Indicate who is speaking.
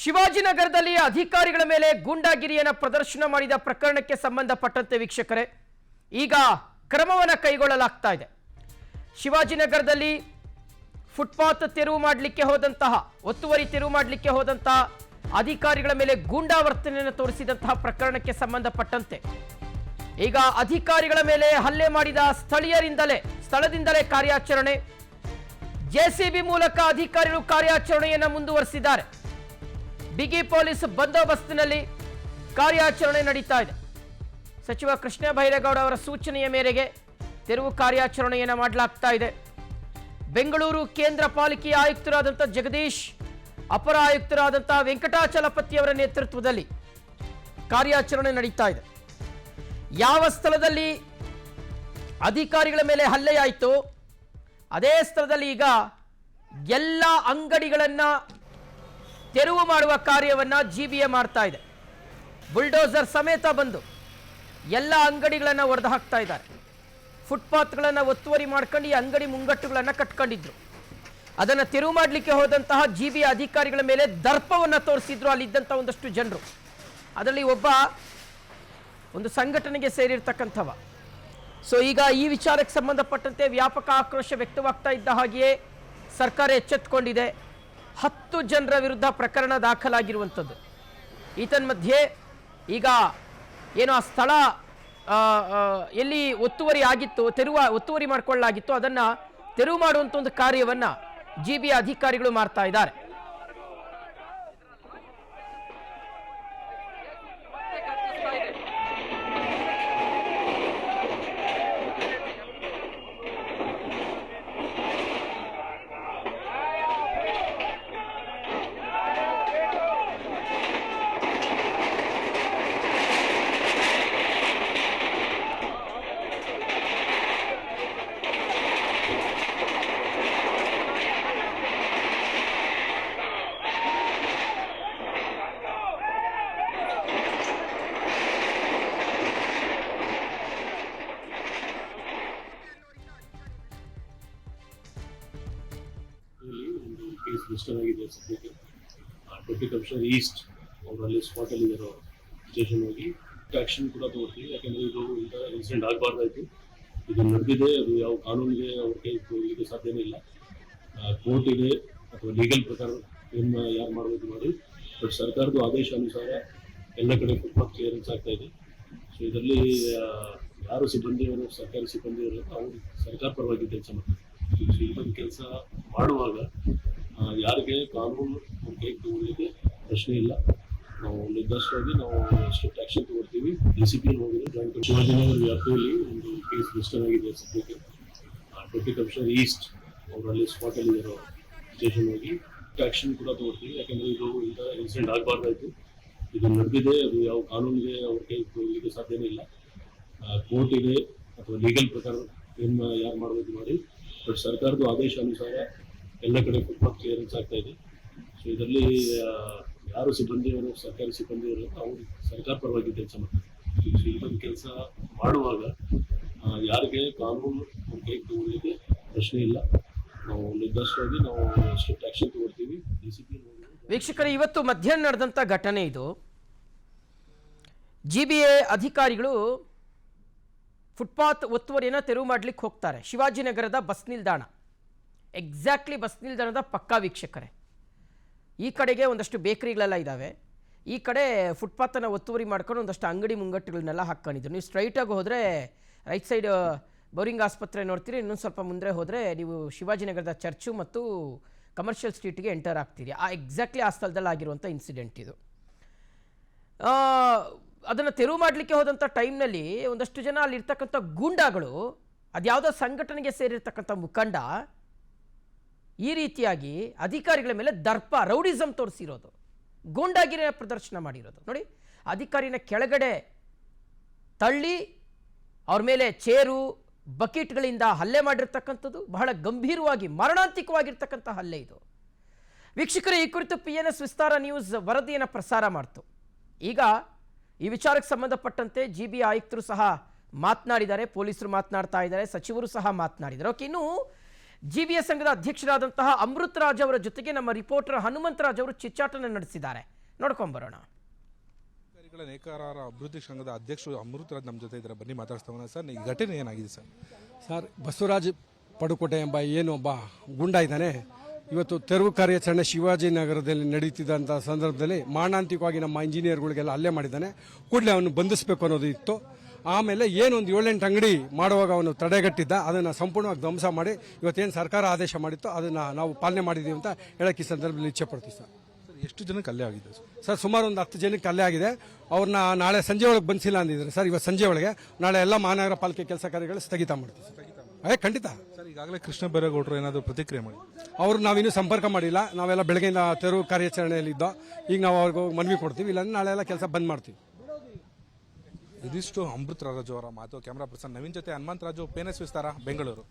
Speaker 1: ಶಿವಾಜಿನಗರದಲ್ಲಿ ಅಧಿಕಾರಿಗಳ ಮೇಲೆ ಗೂಂಡಾಗಿರಿಯನ್ನು ಪ್ರದರ್ಶನ ಮಾಡಿದ ಪ್ರಕರಣಕ್ಕೆ ಸಂಬಂಧಪಟ್ಟಂತೆ ವೀಕ್ಷಕರೇ ಈಗ ಕ್ರಮವನ್ನು ಕೈಗೊಳ್ಳಲಾಗ್ತಾ ಇದೆ. ಶಿವಾಜಿನಗರದಲ್ಲಿ ಫುಟ್ಪಾತ್ ತೆರವು ಮಾಡಲಿಕ್ಕೆ ಹೋದಂತಹ ಒತ್ತುವರಿ ತೆರವು ಮಾಡಲಿಕ್ಕೆ ಹೋದಂತಹ ಅಧಿಕಾರಿಗಳ ಮೇಲೆ ಗೂಂಡಾವರ್ತನೆಯನ್ನು ತೋರಿಸಿದಂತಹ ಪ್ರಕರಣಕ್ಕೆ ಸಂಬಂಧಪಟ್ಟಂತೆ ಈಗ ಅಧಿಕಾರಿಗಳ ಮೇಲೆ ಹಲ್ಲೆ ಮಾಡಿದ ಸ್ಥಳದಿಂದಲೇ ಕಾರ್ಯಾಚರಣೆ, ಜೆಸಿಬಿ ಮೂಲಕ ಅಧಿಕಾರಿಗಳು ಕಾರ್ಯಾಚರಣೆಯನ್ನು ಮುಂದುವರಿಸಿದ್ದಾರೆ. ಬಿಗಿ ಪೊಲೀಸ್ ಬಂದೋಬಸ್ತಿನಲ್ಲಿ ಕಾರ್ಯಾಚರಣೆ ನಡೀತಾ ಇದೆ. ಸಚಿವ ಕೃಷ್ಣ ಬೈರೇಗೌಡ ಅವರ ಸೂಚನೆಯ ಮೇರೆಗೆ ತೆರವು ಕಾರ್ಯಾಚರಣೆಯನ್ನು ಮಾಡಲಾಗ್ತಾ ಇದೆ. ಬೆಂಗಳೂರು ಕೇಂದ್ರ ಪಾಲಿಕೆಯ ಆಯುಕ್ತರಾದಂಥ ಜಗದೀಶ್, ಅಪರ ಆಯುಕ್ತರಾದಂಥ ವೆಂಕಟಾಚಲಪತಿ ಅವರ ನೇತೃತ್ವದಲ್ಲಿ ಕಾರ್ಯಾಚರಣೆ ನಡೀತಾ ಇದೆ. ಯಾವ ಸ್ಥಳದಲ್ಲಿ ಅಧಿಕಾರಿಗಳ ಮೇಲೆ ಹಲ್ಲೆಯಾಯಿತು ಅದೇ ಸ್ಥಳದಲ್ಲಿ ಈಗ ಎಲ್ಲ ಅಂಗಡಿಗಳನ್ನು ತೆರವು ಮಾಡುವ ಕಾರ್ಯವನ್ನು ಜಿಬಿಎ ಮಾಡ್ತಾ ಇದೆ. ಬುಲ್ಡೋಸರ್ ಸಮೇತ ಬಂದು ಎಲ್ಲ ಅಂಗಡಿಗಳನ್ನು ಒಡೆದು ಹಾಕ್ತಾ ಇದ್ದಾರೆ. ಫುಟ್ಪಾತ್ಗಳನ್ನು ಒತ್ತುವರಿ ಮಾಡ್ಕೊಂಡು ಈ ಅಂಗಡಿ ಮುಂಗಟ್ಟುಗಳನ್ನು ಕಟ್ಕೊಂಡಿದ್ರು. ಅದನ್ನು ತೆರವು ಮಾಡಲಿಕ್ಕೆ ಹೋದಂತಹ ಜಿಬಿಎ ಅಧಿಕಾರಿಗಳ ಮೇಲೆ ದರ್ಪವನ್ನು ತೋರಿಸಿದ್ರು ಅಲ್ಲಿದ್ದಂಥ ಒಂದಷ್ಟು ಜನರು. ಅದರಲ್ಲಿ ಒಂದು ಸಂಘಟನೆಗೆ ಸೇರಿರ್ತಕ್ಕಂಥವ. ಸೊ ಈಗ ಈ ವಿಚಾರಕ್ಕೆ ಸಂಬಂಧಪಟ್ಟಂತೆ ವ್ಯಾಪಕ ಆಕ್ರೋಶ ವ್ಯಕ್ತವಾಗ್ತಾ ಇದ್ದ ಹಾಗೆಯೇ ಸರ್ಕಾರ ಎಚ್ಚೆತ್ತುಕೊಂಡಿದೆ. 10 ಜನರ ವಿರುದ್ಧ ಪ್ರಕರಣ ದಾಖಲಾಗಿರುವಂಥದ್ದು. ಈತನ್ಮಧ್ಯೆ ಈಗ ಏನು ಆ ಸ್ಥಳ ಎಲ್ಲಿ ಒತ್ತುವರಿ ಆಗಿತ್ತು, ಒತ್ತುವರಿ ಮಾಡಿಕೊಳ್ಳಲಾಗಿತ್ತು, ಅದನ್ನು ತೆರವು ಮಾಡುವಂಥ ಒಂದು ಕಾರ್ಯವನ್ನು ಜಿಬಿಎ ಅಧಿಕಾರಿಗಳು ಮಾಡ್ತಾ ಇದ್ದಾರೆ.
Speaker 2: ರಿಜಿಸ್ಟರ್ ಆಗಿದೆ ಸದ್ಯಕ್ಕೆ. ಡೆಪ್ಯೂಟಿ ಕಮಿಷನರ್ ಈಸ್ಟ್ ಅವರಲ್ಲಿ ಸ್ಪಾಟಲ್ಲಿ ಇರೋ ಸ್ಟೇಷನ್ ಹೋಗಿ ಆಕ್ಷನ್ ಕೂಡ ತಗೋತೀವಿ. ಯಾಕಂದರೆ ಇದು ಇನ್ಸಿಡೆಂಟ್ ಆಗಬಾರ್ದಾಯ್ತು. ಇದು ನಡೆದಿದೆ, ಅದು ಯಾವ ಕಾನೂನಿಗೆ ಅವ್ರ ಕೈ ಇದು ಸಾಧ್ಯನೇ ಇಲ್ಲ. ಕೋರ್ಟ್ ಇದೆ ಅಥವಾ ಲೀಗಲ್ ಪ್ರಕಾರ ಏನು ಯಾರು ಮಾಡಬೇಕು ಮಾಡಿ. ಬಟ್ ಸರ್ಕಾರದ ಆದೇಶ ಅನುಸಾರ ಎಲ್ಲ ಕಡೆ ಫುಟ್ಪಾತ್ ಕ್ಲಿಯರೆನ್ಸ್ ಆಗ್ತಾ ಇದೆ. ಸೊ ಇದರಲ್ಲಿ ಯಾರು ಸಿಬ್ಬಂದಿಯವರು ಸರ್ಕಾರಿ ಸಿಬ್ಬಂದಿಯವರು ಅವರು ಸರ್ಕಾರ ಪರವಾಗಿ ಕೆಲಸ ಮಾಡ್ತಾರೆ. ಸೊ ಇದೊಂದು ಕೆಲಸ ಮಾಡುವಾಗ ಯಾರಿಗೆ ಕಾನೂನು ಕೈ ತಗೊಳ್ಳಿಕ್ಕೆ ಪ್ರಶ್ನೆ ಇಲ್ಲ. ನಾವು ನಿರ್ದಿಷ್ಟವಾಗಿ ನಾವು ಸ್ಟ್ರಿಕ್ಟ್ ಆಕ್ಷನ್ ತಗೊಳ್ತೀವಿ. ಡಿಸಿಪ್ಲಿನ್ ಹೋಗಿದೆ. ಜಾಯಿಂಟ್ ಶಿವಾಜಿನಗರ ವ್ಯಾಪ್ತಿಯಲ್ಲಿ ಒಂದು ಕೇಸ್ ರಿಜಿಸ್ಟರ್ ಆಗಿದೆ ಸದ್ಯಕ್ಕೆ. ಡೆಪ್ಯೂಟಿ ಕಮಿಷನರ್ ಈಸ್ಟ್ ಅವರಲ್ಲಿ ಸ್ಪಾಟಲ್ಲಿ ಇರೋ ಸ್ಟೇಷನ್ ಹೋಗಿ ಆಕ್ಷನ್ ಕೂಡ ತಗೊಳ್ತೀವಿ. ಯಾಕಂದರೆ ಇದು ಇನ್ಸಿಡೆಂಟ್ ಆಗಬಾರ್ದಾಯ್ತು. ಇದು ನಡೆದಿದೆ, ಅದು ಯಾವ ಕಾನೂನಿಗೆ ಅವ್ರ ಕೈ ತಗೊಳ್ಳಿಕ್ಕೆ ಸಾಧ್ಯನೇ ಇಲ್ಲ. ಕೋರ್ಟ್ ಇದೆ ಅಥವಾ ಲೀಗಲ್ ಪ್ರಕಾರ ಏನು ಯಾರು ಮಾಡಬೇಕು ಮಾಡಿ. ಬಟ್ ಸರ್ಕಾರದ ಆದೇಶ ಅನುಸಾರ ಎಲ್ಲ ಕಡೆ ಫುಟ್ಪಾತ್ ಕ್ಲಿಯರೆನ್ಸ್ ಆಗ್ತಾ ಇದೆ. ಸೊ ಇದರಲ್ಲಿ ಯಾರು ಸಿಬ್ಬಂದಿಯವರು ಸರ್ಕಾರಿ ಸಿಬ್ಬಂದಿಯವರು ಅವರು ಸರ್ಕಾರ ಪರವಾಗಿ ಕೆಲಸ ಮಾಡ್ತಾರೆ. ಸೊ ಇದೊಂದು ಕೆಲಸ ಮಾಡುವಾಗ ಯಾರಿಗೆ ಕಾನೂನು ಕೈ ತಗೊಳ್ಳಿಕ್ಕೆ ಪ್ರಶ್ನೆ ಇಲ್ಲ. ನಾವು ನಿರ್ದಿಷ್ಟವಾಗಿ ನಾವು ಸ್ಟ್ರಿಕ್ಟ್ ಆಕ್ಷನ್ ತಗೊಳ್ತೀವಿ. ಡಿಸಿಪ್ಲಿನ್.
Speaker 1: ವೀಕ್ಷಕರೇ, ಇವತ್ತು ಮಧ್ಯಾಹ್ನ ನಡೆದಂಥ ಘಟನೆ ಇದು. ಜಿಬಿಎ ಅಧಿಕಾರಿಗಳು ಫುಟ್ಪಾತ್ ಒತ್ತುವರಿಯನ್ನು ತೆರವು ಮಾಡಲಿಕ್ಕೆ ಹೋಗ್ತಾರೆ. ಶಿವಾಜಿನಗರದ ಬಸ್ ನಿಲ್ದಾಣ, ಎಕ್ಸಾಕ್ಟ್ಲಿ ಬಸ್ ನಿಲ್ದಾಣದ ಪಕ್ಕಾ ವೀಕ್ಷಕರೇ. ಈ ಕಡೆಗೆ ಒಂದಷ್ಟು ಬೇಕರಿಗಳೆಲ್ಲ ಇದ್ದಾವೆ, ಈ ಕಡೆ ಫುಟ್ಪಾತನ್ನು ಒತ್ತುವರಿ ಮಾಡ್ಕೊಂಡು ಒಂದಷ್ಟು ಅಂಗಡಿ ಮುಂಗಟ್ಟುಗಳನ್ನೆಲ್ಲ ಹಾಕ್ಕೊಂಡಿದ್ರು. ನೀವು ಸ್ಟ್ರೈಟಾಗಿ ಹೋದರೆ ರೈಟ್ ಸೈಡ್ ಬೋರಿಂಗ್ ಆಸ್ಪತ್ರೆ ನೋಡ್ತೀರಿ. ಇನ್ನೊಂದು ಸ್ವಲ್ಪ ಮುಂದೆ ಹೋದರೆ ನೀವು ಶಿವಾಜಿನಗರದ ಚರ್ಚು ಮತ್ತು ಕಮರ್ಷಿಯಲ್ ಸ್ಟ್ರೀಟ್ಗೆ ಎಂಟರ್ ಆಗ್ತೀರಿ. ಎಕ್ಸಾಕ್ಟ್ಲಿ ಆ ಸ್ಥಳದಲ್ಲಿ ಆಗಿರುವಂಥ ಇನ್ಸಿಡೆಂಟ್ ಇದು. ಅದನ್ನು ತೆರವು ಮಾಡಲಿಕ್ಕೆ ಹೋದಂಥ ಟೈಮ್ನಲ್ಲಿ ಒಂದಷ್ಟು ಜನ ಅಲ್ಲಿರ್ತಕ್ಕಂಥ ಗೂಂಡಾಗಳು, ಅದ್ಯಾವುದೋ ಸಂಘಟನೆಗೆ ಸೇರಿರ್ತಕ್ಕಂಥ ಮುಖಂಡ ಈ ರೀತಿಯಾಗಿ ಅಧಿಕಾರಿಗಳ ಮೇಲೆ ರೌಡಿಸಮ್ ತೋರಿಸಿರೋದು, ಗೂಂಡಾಗಿರಿಯ ಪ್ರದರ್ಶನ ಮಾಡಿರೋದು. ನೋಡಿ, ಅಧಿಕಾರಿನ ಕೆಳಗಡೆ ತಳ್ಳಿ ಅವ್ರ ಮೇಲೆ ಚೇರು ಬಕೆಟ್ಗಳಿಂದ ಹಲ್ಲೆ ಮಾಡಿರ್ತಕ್ಕಂಥದ್ದು ಬಹಳ ಗಂಭೀರವಾಗಿ ಮಾರಣಾಂತಿಕವಾಗಿರ್ತಕ್ಕಂಥ ಹಲ್ಲೆ ಇದು. ವೀಕ್ಷಕರೇ, ಈ ಕುರಿತು PNS ವಿಸ್ತಾರ ನ್ಯೂಸ್ ವರದಿಯನ್ನು ಪ್ರಸಾರ ಮಾಡ್ತು. ಈಗ ಈ ವಿಚಾರಕ್ಕೆ ಸಂಬಂಧಪಟ್ಟಂತೆ ಜಿಬಿಎ ಆಯುಕ್ತರು ಸಹ ಮಾತನಾಡಿದ್ದಾರೆ, ಪೊಲೀಸರು ಮಾತನಾಡ್ತಾ ಇದ್ದಾರೆ, ಸಚಿವರು ಸಹ ಮಾತನಾಡಿದ್ದಾರೆ. ಓಕೆ, ಇನ್ನು ಜಿಬಿಎ ಸಂಘದ ಅಧ್ಯಕ್ಷರಾದಂತಹ ಅಮೃತ್ ರಾಜ್ ಅವರ ಜೊತೆಗೆ ನಮ್ಮ ರಿಪೋರ್ಟರ್ ಹನುಮಂತರಾಜ್ ಅವರು ಚಿಚ್ಚಾಟನೆ ನಡೆಸಿದ್ದಾರೆ. ನೋಡ್ಕೊಂಬರೋಣ.
Speaker 3: ಅಧಿಕಾರಿಗಳ ನೇಕಾರರ ಅಭಿವೃದ್ಧಿ ಸಂಘದ ಅಧ್ಯಕ್ಷರು ಅಮೃತರಾಜ್ ನಮ್ಮ ಜೊತೆ ಇದ್ದಾರೆ, ಬನ್ನಿ ಮಾತಾಡ್ತಾವನ. ಸರ್, ಈ ಘಟನೆ ಏನಾಗಿದೆ ಸರ್?
Speaker 4: ಸರ್, ಬಸವರಾಜ್ ಪಡುಕೋಟೆ ಎಂಬ ಏನು ಒಬ್ಬ ಗುಂಡ ಇದ್ದಾನೆ, ಇವತ್ತು ತೆರವು ಕಾರ್ಯಾಚರಣೆ ಶಿವಾಜಿನಗರದಲ್ಲಿ ನಡೀತಿದ್ದಂಥ ಸಂದರ್ಭದಲ್ಲಿ ಮಾರಣಾಂತಿಕವಾಗಿ ನಮ್ಮ ಇಂಜಿನಿಯರ್ಗಳಿಗೆಲ್ಲ ಹಲ್ಲೆ ಮಾಡಿದ್ದಾನೆ. ಕೂಡಲೇ ಅವನು ಬಂಧಿಸಬೇಕು ಅನ್ನೋದು ಇತ್ತು. ಆಮೇಲೆ ಏನೊಂದು 7-8 ಅಂಗಡಿ ಮಾಡುವಾಗ ಅವನು ತಡೆಗಟ್ಟಿದ್ದ, ಅದನ್ನು ಸಂಪೂರ್ಣವಾಗಿ ಧ್ವಂಸ ಮಾಡಿ ಇವತ್ತೇನು ಸರ್ಕಾರ ಆದೇಶ ಮಾಡಿತ್ತು ಅದನ್ನು ನಾವು ಪಾಲನೆ ಮಾಡಿದ್ದೀವಿ ಅಂತ ಹೇಳಕ್ಕೆ ಈ ಸಂದರ್ಭದಲ್ಲಿ ಇಚ್ಛೆ ಪಡ್ತೀವಿ ಸರ್.
Speaker 3: ಎಷ್ಟು ಜನಕ್ಕೆ ಹಲ್ಲೆ ಆಗಿದೆ ಸರ್?
Speaker 4: ಸರ್, ಸುಮಾರು ಒಂದು 10 ಜನಕ್ಕೆ ಹಲ್ಲೆ ಆಗಿದೆ. ಅವ್ರನ್ನ ನಾಳೆ ಸಂಜೆ ಒಳಗೆ ಬಂಧಿಸಿಲ್ಲ ಅಂದಿದ್ದಾರೆ ಸರ್. ಇವತ್ತು ಸಂಜೆ ಒಳಗೆ, ನಾಳೆ ಎಲ್ಲ ಮಹಾನಗರ ಪಾಲಿಕೆ ಕೆಲಸ ಕಾರ್ಯಗಳು ಸ್ಥಗಿತ ಮಾಡ್ತೀವಿ ಸರ್. ಖಂಡಿತ
Speaker 3: ಸರ್, ಈಗಾಗಲೇ ಕೃಷ್ಣ ಬೈರೇಗೌಡರು ಏನಾದರೂ ಪ್ರತಿಕ್ರಿಯೆ ಮಾಡಿ?
Speaker 4: ಅವ್ರು ನಾವಿನ್ನೂ ಸಂಪರ್ಕ ಮಾಡಿಲ್ಲ. ನಾವೆಲ್ಲ ಬೆಳಗ್ಗೆಯಿಂದ ತೆರವು ಕಾರ್ಯಾಚರಣೆಯಲ್ಲಿದ್ದೋ. ಈಗ ನಾವು ಅವ್ರಿಗೆ ಮನವಿ ಕೊಡ್ತೀವಿ, ಇಲ್ಲಾಂದ್ರೆ ನಾಳೆ ಎಲ್ಲ ಕೆಲಸ ಬಂದ್ ಮಾಡ್ತೀವಿ.
Speaker 3: ಇದಿಷ್ಟು ಅಮೃತರಾಜು ಅವರ ಮಾತು. ಕ್ಯಾಮರಾ ಪರ್ಸನ್ ನವೀನ್ ಜೊತೆ ಹನುಮಂತರಾಜು, ಪೇನಸ್ ವಿಸ್ತಾರ, ಬೆಂಗಳೂರು.